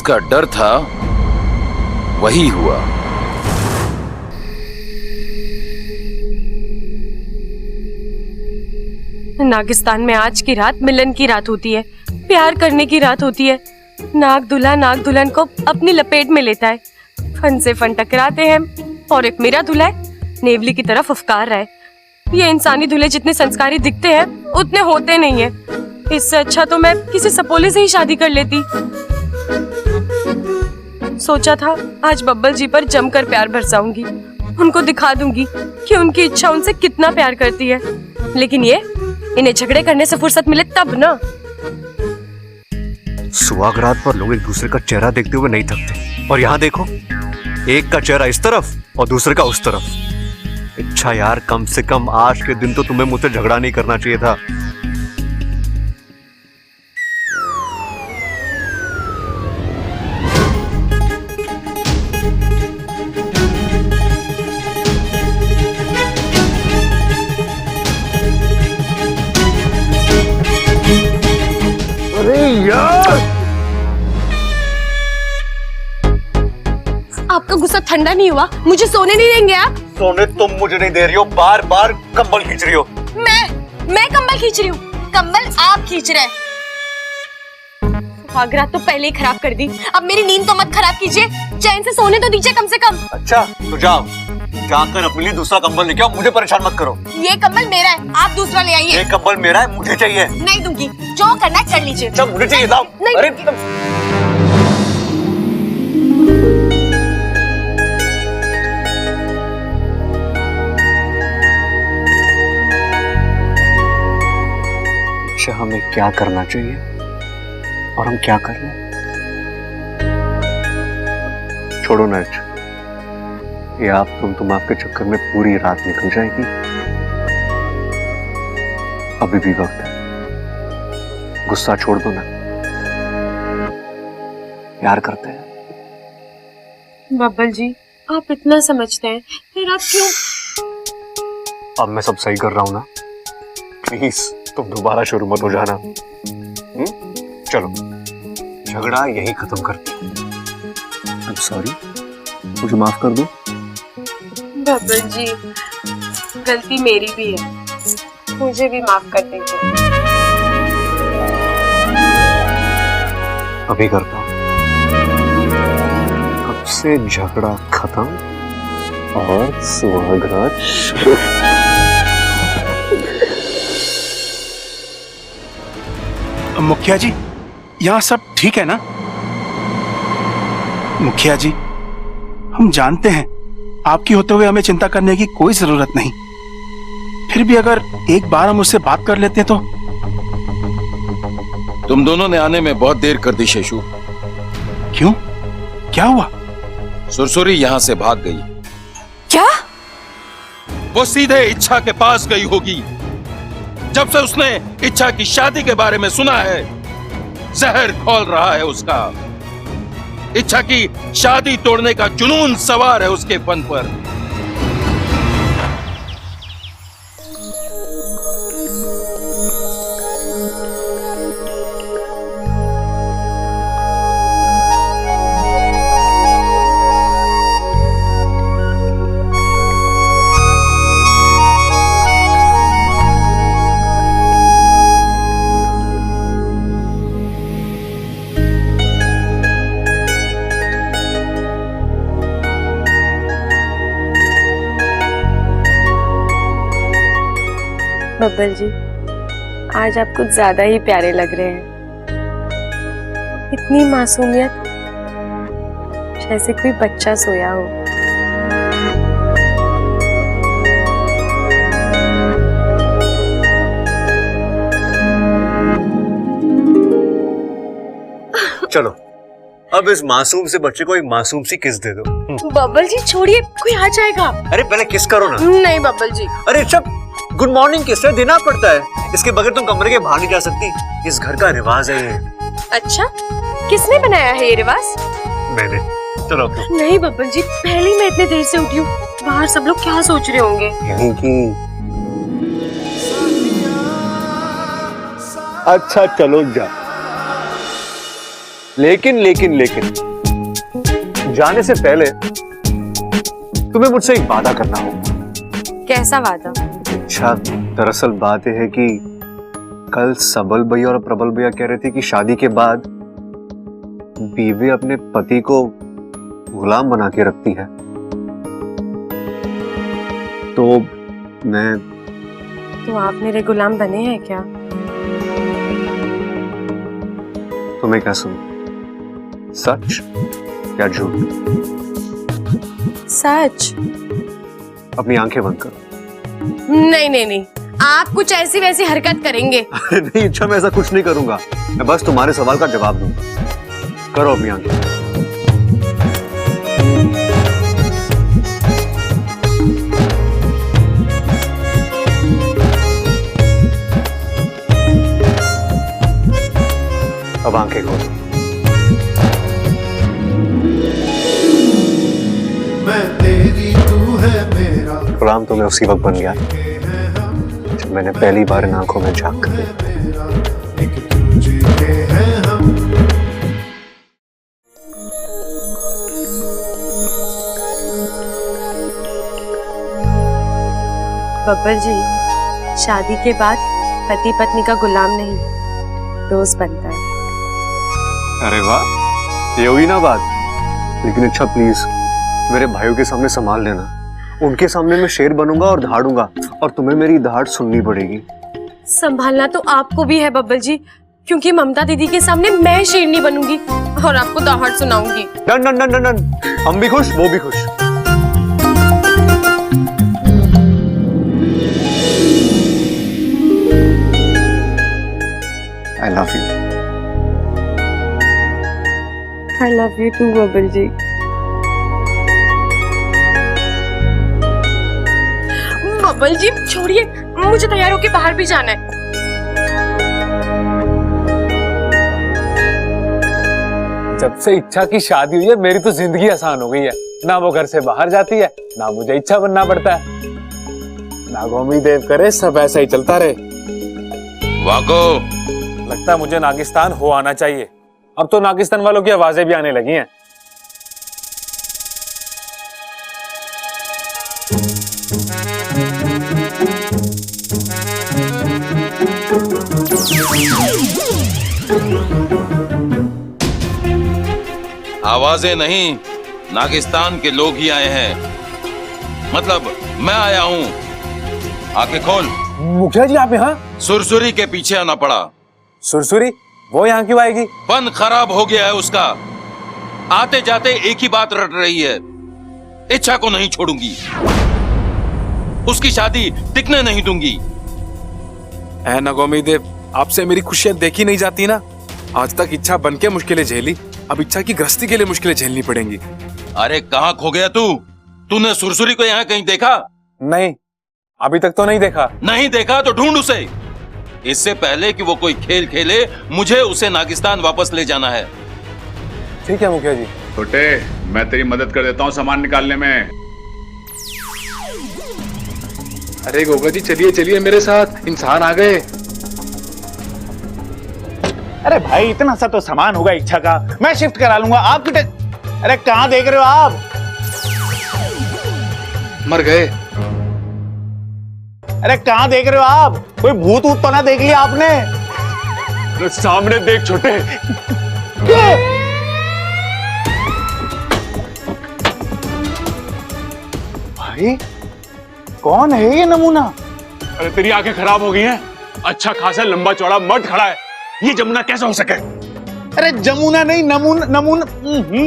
जिसका डर था वही हुआ। नागिस्तान में आज की रात मिलन की रात होती है, प्यार करने की रात होती है। नाग दूल्हा नाग दुल्हन को अपनी लपेट में लेता है, फन से फन टकराते हैं और एक मेरा दूल्हा है नेवली की तरफ फुफकार रहा है। ये इंसानी दूल्हे जितने संस्कारी दिखते हैं उतने होते नहीं है। इससे अच्छा तो मैं किसी सपोले से ही शादी कर लेती। सोचा था आज बब्बल जी पर जमकर प्यार बरसाऊंगी, उनको दिखा दूंगी कि उनकी इच्छा उनसे कितना प्यार करती है। लेकिन ये इन्हें झगड़े करने से फुर्सत मिले तब ना। सुहागरात पर लोग एक दूसरे का चेहरा देखते हुए नहीं थकते, और यहाँ देखो, एक का चेहरा इस तरफ और दूसरे का उस तरफ। अच्छा यार, कम से कम आज के दिन तो तुम्हें मुझसे झगड़ा नहीं करना चाहिए था। अरे यार, आपका गुस्सा ठंडा नहीं हुआ? मुझे सोने नहीं देंगे आप? सोने तुम मुझे नहीं दे रही हो, बार बार कंबल खींच रही हो। मैं कंबल खींच रही हूँ? कंबल आप खींच रहे हैं। सुहागरात तो पहले ही खराब कर दी, अब मेरी नींद तो मत खराब कीजिए, चैन से सोने तो दीजिए कम से कम। अच्छा तो जाओ, जाकर अपने लिए दूसरा कंबल लेके आओ, मुझे परेशान मत करो। ये कंबल मेरा है, आप दूसरा ले आइए। ये कंबल मेरा है, मुझे चाहिए। नहीं दूंगी, जो करना है कर लीजिए। अच्छा मुझे चाहिए, जाओ। नहीं। अरे अच्छा, हमें क्या करना चाहिए और हम क्या कर रहे हैं? छोड़ो ना, ये आप तुम आपके चक्कर में पूरी रात निकल जाएगी। अभी भी वक्त है, गुस्सा छोड़ दो ना, प्यार करते हैं। बब्बल जी, आप इतना समझते हैं, फिर आप क्यों? अब मैं सब सही कर रहा हूं ना, प्लीज तुम दोबारा शुरू मत हो जाना। चलो झगड़ा यही खत्म करते हैं। आई एम सॉरी, मुझे माफ कर दो। बब्बल जी, गलती मेरी भी है, मुझे भी माफ कर दीजिए। अभी करता हूं। अब से झगड़ा खत्म और सुहागरात शुरू। मुखिया जी, यहाँ सब ठीक है ना? मुखिया जी, हम जानते हैं आपकी होते हुए हमें चिंता करने की कोई जरूरत नहीं, फिर भी अगर एक बार हम उससे बात कर लेते तो। तुम दोनों ने आने में बहुत देर कर दी शेषु। क्यों, क्या हुआ? सुरसुरी यहाँ से भाग गई। क्या? वो सीधे इच्छा के पास गई होगी। जब से उसने इच्छा की शादी के बारे में सुना है, जहर खोल रहा है उसका। इच्छा की शादी तोड़ने का जुनून सवार है उसके फन पर। बब्बल जी, आज आप कुछ ज्यादा ही प्यारे लग रहे हैं। इतनी मासूमियत, जैसे कोई बच्चा सोया हो। चलो अब इस मासूम से बच्चे को एक मासूम सी किस दे दो। बब्बल जी छोड़िए, कोई आ जाएगा। अरे पहले किस करो ना। नहीं बब्बल जी। अरे सब गुड मॉर्निंग किस देना पड़ता है, इसके बगैर तुम कमरे के बाहर नहीं जा सकती। इस घर का रिवाज है ये। अच्छा, किसने बनाया है ये रिवाज? मैंने। चलो नहीं बब्बल जी, पहले मैं इतने देर से उठी हूँ, बाहर सब लोग क्या सोच रहे होंगे। अच्छा चलो जा। लेकिन जाने से पहले तुम्हें मुझसे एक वादा करना होगा। कैसा वादा? अच्छा, दरअसल बात यह है कि कल सबल भैया और प्रबल भैया कह रहे थे कि शादी के बाद बीवी अपने पति को गुलाम बना के रखती है। तो आप मेरे गुलाम बने हैं क्या? तुम्हें क्या सुन, सच या झूठ? सच। अपनी आंखें बंद करो। नहीं, आप कुछ ऐसी वैसी हरकत करेंगे। नहीं अच्छा, मैं ऐसा कुछ नहीं करूंगा, मैं बस तुम्हारे सवाल का जवाब दूंगा। करो अपनी आंखें। अब आंखें खोलो। मैं तेरी तू है मेरा, गुलाम तो मैं उसी वक्त बन गया जब मैंने पहली बार इन आंखों में झांक कर एक दूजे के हैं हम। बब्बर जी, शादी के बाद पति पत्नी का गुलाम नहीं, दोस्त बनता है। अरे वाह, ये हुई ना बात। लेकिन अच्छा प्लीज मेरे भाइयों के सामने संभाल लेना। उनके सामने मैं शेर बनूंगा और दहाड़ूंगा, और तुम्हें मेरी दहाड़ सुननी पड़ेगी। संभालना तो आपको भी है बब्बर जी, क्योंकि ममता दीदी के सामने मैं शेरनी बनूंगी और आपको दहाड़ सुनाऊंगी। Done done done done done, हम भी खुश, वो भी खुश। I love you. I love you too, Babbar जी। बब्बर जी छोड़िए, मुझे तैयार होके बाहर भी जाना है। जब से इच्छा की शादी हुई है मेरी तो जिंदगी आसान हो गई है। ना वो घर से बाहर जाती है, ना मुझे इच्छा बनना पड़ता है। नागोमी देव करे सब ऐसा ही चलता रहे। वाको, लगता है मुझे नागिस्तान हो आना चाहिए। अब तो नागिस्तान वालों की आवाजें भी आने लगी हैं। आवाजें नहीं, नागिस्तान के लोग ही आए हैं। मतलब मैं आया हूं। आंखें खोल। मुखिया जी आप यहाँ? सुरसुरी के पीछे आना पड़ा। सुरसुरी वो यहाँ क्यों आएगी? फन खराब हो गया है उसका। आते जाते एक ही बात रट रही है, इच्छा को नहीं छोड़ूंगी, उसकी शादी टिकने नहीं दूंगी। ऐ नागोमी देव, आपसे मेरी खुशियां देखी नहीं जाती ना। आज तक इच्छा बन के मुश्किलें झेली, अब इच्छा की गृहस्थी के लिए मुश्किलें झेलनी पड़ेंगी। अरे कहाँ खो गया तू? तूने सुरसुरी को यहाँ कहीं देखा? नहीं, अभी तक तो नहीं देखा। नहीं देखा तो ढूंढ उसे। इससे पहले कि वो कोई खेल खेले, मुझे उसे नागिस्तान वापस ले जाना है। ठीक है मुखिया जी। छोटे, मैं तेरी मदद कर देता हूँ सामान निकालने में। अरे गोगा जी चलिए चलिए मेरे साथ, इंसान आ गए। अरे भाई इतना सा तो सामान होगा इच्छा का, मैं शिफ्ट करा लूंगा। आप अरे कहाँ देख रहे हो आप? मर गए। अरे कहाँ देख रहे हो आप? कोई भूत ऊत तो ना देख लिया आपने? अरे सामने देख छोटे। भाई कौन है ये नमूना? अरे तेरी आंखें खराब हो गई हैं। अच्छा खासा लंबा चौड़ा मर्द खड़ा है, ये जमुना कैसे हो सके? अरे जमुना नहीं, नमूना नमूना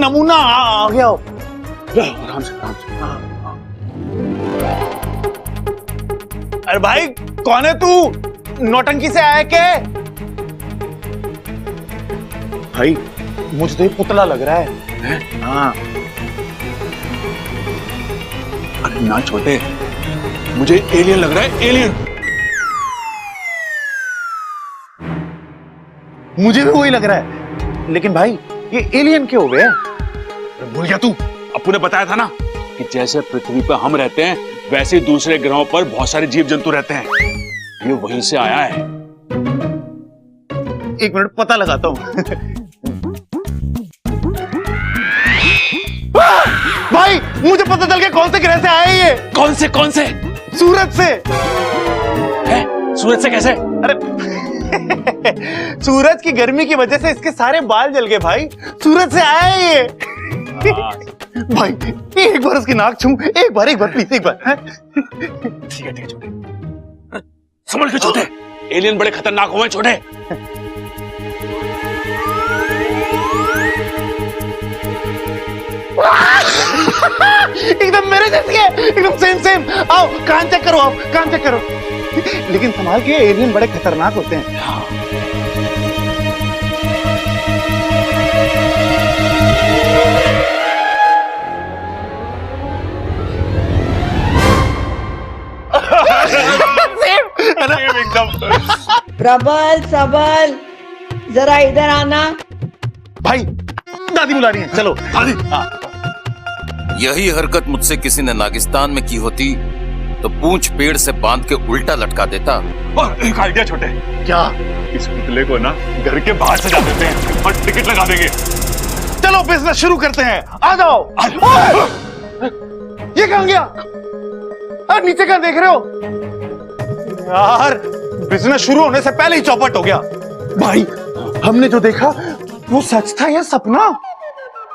नमूना आ गया। आराम से आराम से। अरे भाई कौन है तू? नौटंकी से आया क्या? भाई मुझे तो ये पुतला लग रहा है। हाँ। अरे ना छोटे, मुझे एलियन लग रहा है, एलियन। मुझे भी वही लग रहा है, लेकिन भाई ये एलियन क्यों हो गए? भूल गया तू? अपू ने बताया था ना कि जैसे पृथ्वी पर हम रहते हैं वैसे ही दूसरे ग्रहों पर बहुत सारे जीव जंतु रहते हैं। ये वहीं से आया है। एक मिनट पता लगाता हूं। भाई मुझे पता चल गया कौन से ग्रह से आए ये। कौन से सूरज से। है? सूरज से कैसे? अरे सूरज की गर्मी की वजह से इसके सारे बाल जल गए भाई। सूरज से आया है ये। भाई एक बार उसकी नाक छू, एक बार प्लीज एक बार। ठीक है छोटे, संभल के छोटे, एलियन बड़े खतरनाक हुए छोटे। एकदम मेरे जैसी है, एकदम सेम। आओ कान चेक करो, आप कान चेक करो। लेकिन संभाल के, एलियन बड़े खतरनाक होते हैं। प्रबल सबल, जरा इधर आना। भाई दादी बुला रही है, चलो। यही हरकत मुझसे किसी ने नागिस्तान में की होती तो पूंछ पेड़ से बांध के उल्टा लटका देता। और एक आइडिया छोटे, क्या? इस पुतले को ना घर के बाहर सजा देते हैं और टिकट लगा देंगे। चलो बिजनेस शुरू करते हैं, आ जाओ। ओए! ये कहां गया? अरे नीचे कहां देख रहे हो यार? बिजनेस शुरू होने से पहले ही चौपट हो गया। भाई हमने जो देखा वो सच था या सपना?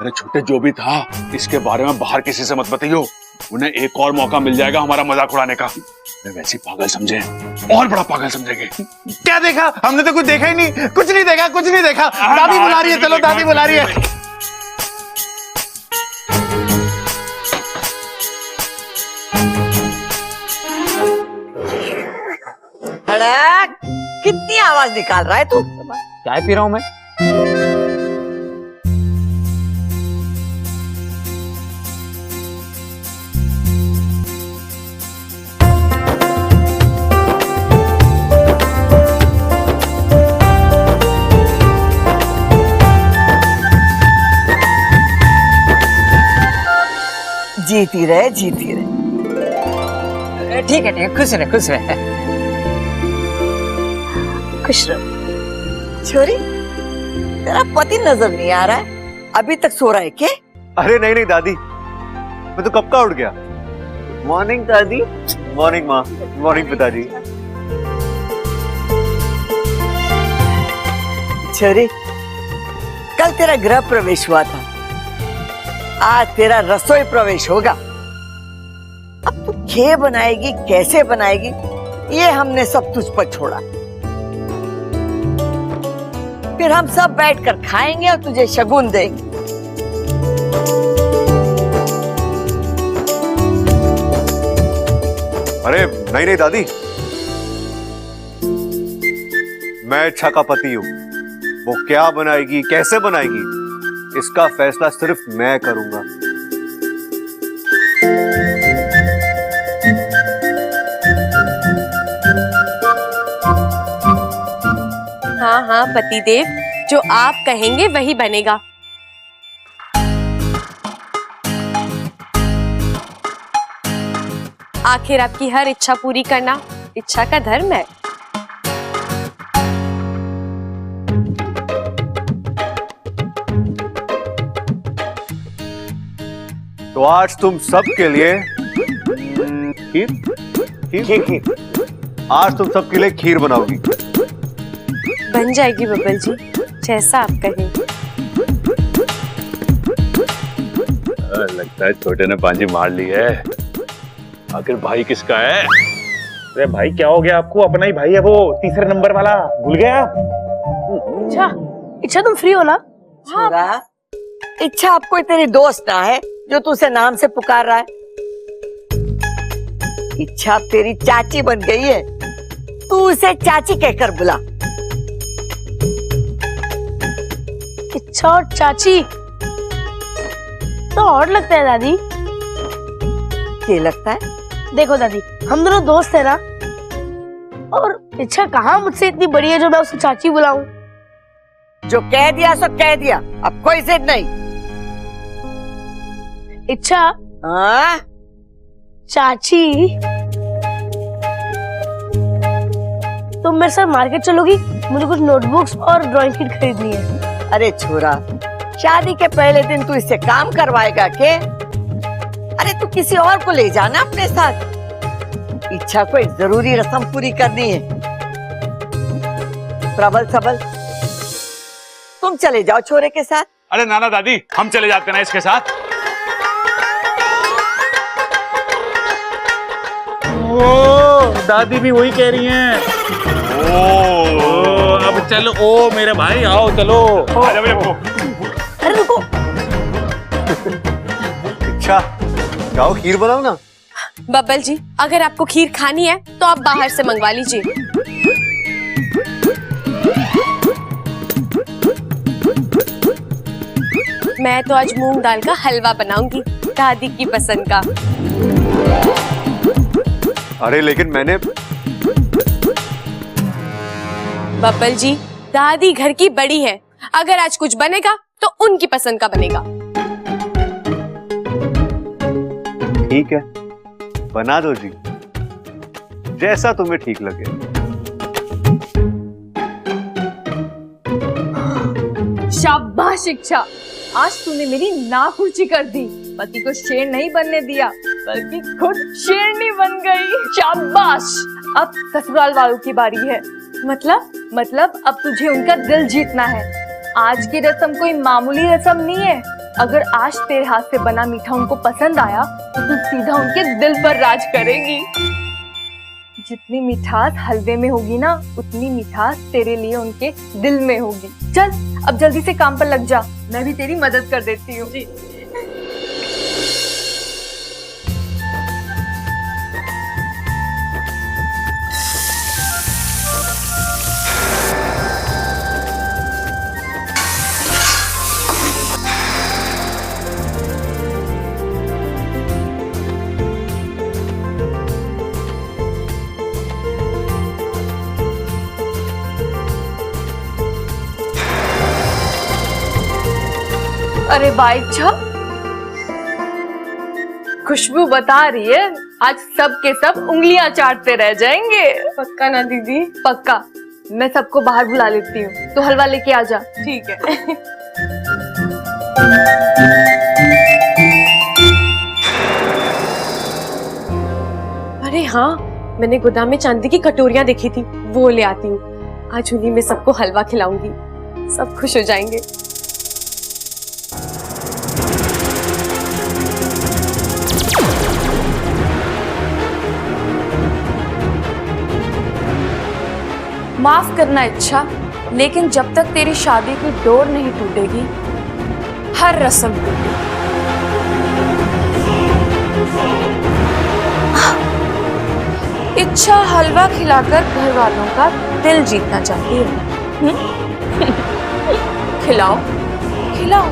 अरे छोटे, जो भी था इसके बारे में बाहर किसी से मत बताइयो, उन्हें एक और मौका मिल जाएगा हमारा मजाक उड़ाने का। वे वैसे पागल समझे और बड़ा पागल समझेंगे। क्या देखा? हमने तो कुछ देखा ही नहीं, कुछ नहीं देखा। दादी बुला रही है, चलो दादी बुला रही है। अड़क, कितनी आवाज निकाल रहा है तू? चाय पी रहा हूं मैं। जीती रहे। ठीक है, खुश रहे। खुश रहो। छोरी, तेरा पति नजर नहीं आ रहा है, अभी तक सो रहा है क्या? अरे नहीं दादी, मैं तो कब का उठ गया। मॉर्निंग दादी। मॉर्निंग माँ। मॉर्निंग पिताजी। छोरी, कल तेरा गृह प्रवेश हुआ था, आज तेरा रसोई प्रवेश होगा। अब तू क्या बनाएगी, कैसे बनाएगी, ये हमने सब तुझ पर छोड़ा। फिर हम सब बैठकर खाएंगे और तुझे शगुन देंगे। अरे नहीं दादी, मैं इच्छा का पति हूँ। वो क्या बनाएगी, कैसे बनाएगी, इसका फैसला सिर्फ मैं करूंगा। हाँ पतिदेव, जो आप कहेंगे वही बनेगा। आखिर आपकी हर इच्छा पूरी करना इच्छा का धर्म है। तो आज तुम सबके लिए खीर। आज तुम सबके लिए खीर बनाओगी। बन जाएगी बबल जी, जैसा आप कहें। लगता है छोटे ने पांजी मार ली है। आखिर भाई किसका है? अरे भाई क्या हो गया आपको? अपना ही भाई है वो, तीसरे नंबर वाला, भूल गया? इच्छा तुम फ्री हो ना? छोरा, इच्छा अब कोई तेरी दोस्त ना है जो तुझसे नाम से पुकार रहा है। इच्छा तेरी चाची बन गई है, तू उसे चाची कहकर बुला। इच्छा और चाची तो और लगता है दादी। क्या लगता है? देखो दादी, हम दोनों दोस्त है ना, और इच्छा कहाँ मुझसे इतनी बड़ी है जो मैं उसे चाची बुलाऊं। जो कह दिया सो कह दिया, अब कोई जिद नहीं। इच्छा। हाँ? चाची, तुम मेरे साथ मार्केट चलोगी? मुझे कुछ नोटबुक्स और ड्राइंग किट खरीदनी है। अरे छोरा, शादी के पहले दिन तू इससे काम करवाएगा के? अरे तू किसी और को ले जाना अपने साथ। इच्छा को एक जरूरी रस्म पूरी करनी है। प्रबल सबल, तुम चले जाओ छोरे के साथ। अरे नाना दादी, हम चले जाते ना इसके साथ। ओ, दादी भी वही कह रही हैं। ओ, अब चलो। ओ मेरे भाई आओ, चलो। आजा मेरे को। अरे रुको। इच्छा, जाओ खीर बनाओ ना। बब्बल जी, अगर आपको खीर खानी है तो आप बाहर से मंगवा लीजिए। मैं तो आज मूंग दाल का हलवा बनाऊंगी, दादी की पसंद का। अरे लेकिन मैंने। बब्बल जी, दादी घर की बड़ी है, अगर आज कुछ बनेगा तो उनकी पसंद का बनेगा। ठीक है, बना दो जी, जैसा तुम्हें ठीक लगे। शाबाश इच्छा, आज तूने मेरी नाक ऊंची कर दी। पति को शेर नहीं बनने दिया, बल्कि खुद शेरनी बन गई। शाबाश। अब ससुराल वालों की बारी है। मतलब अब तुझे उनका दिल जीतना है। आज की रस्म कोई मामूली रस्म नहीं है। अगर आज तेरे हाथ से बना मीठा उनको पसंद आया तो तू सीधा उनके दिल पर राज करेगी। जितनी मिठास हलवे में होगी ना, उतनी मिठास तेरे लिए उनके दिल में होगी। चल अब जल्दी से काम पर लग जा, मैं भी तेरी मदद कर देती हूँ। अरे वाह इच्छा, खुशबू बता रही है आज सब के सब उंगलियां चाटते रह जाएंगे। पक्का ना दीदी? पक्का। मैं सबको बाहर बुला लेती हूँ, तो हलवा लेके आ जा। ठीक है। अरे हाँ, मैंने गोदाम में चांदी की कटोरियां देखी थी, वो ले आती हूँ। आज उन्हीं में सबको हलवा खिलाऊंगी, सब खुश हो जाएंगे। माफ करना इच्छा, लेकिन जब तक तेरी शादी की डोर नहीं टूटेगी, हर रस्म टूटेगी। इच्छा हलवा खिलाकर घर वालों का दिल जीतना चाहती है। खिलाओ खिलाओ,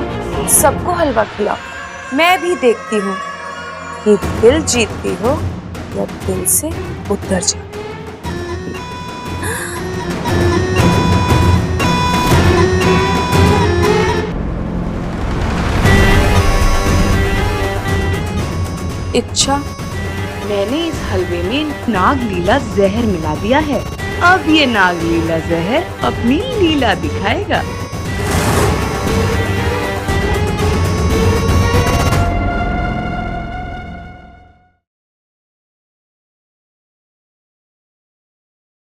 सबको हलवा खिलाओ। मैं भी देखती हूँ कि दिल जीतती हो या दिल से उतर जाती। इच्छा, मैंने इस हलवे में नागलीला जहर मिला दिया है। अब ये नागलीला जहर अपनी लीला दिखाएगा।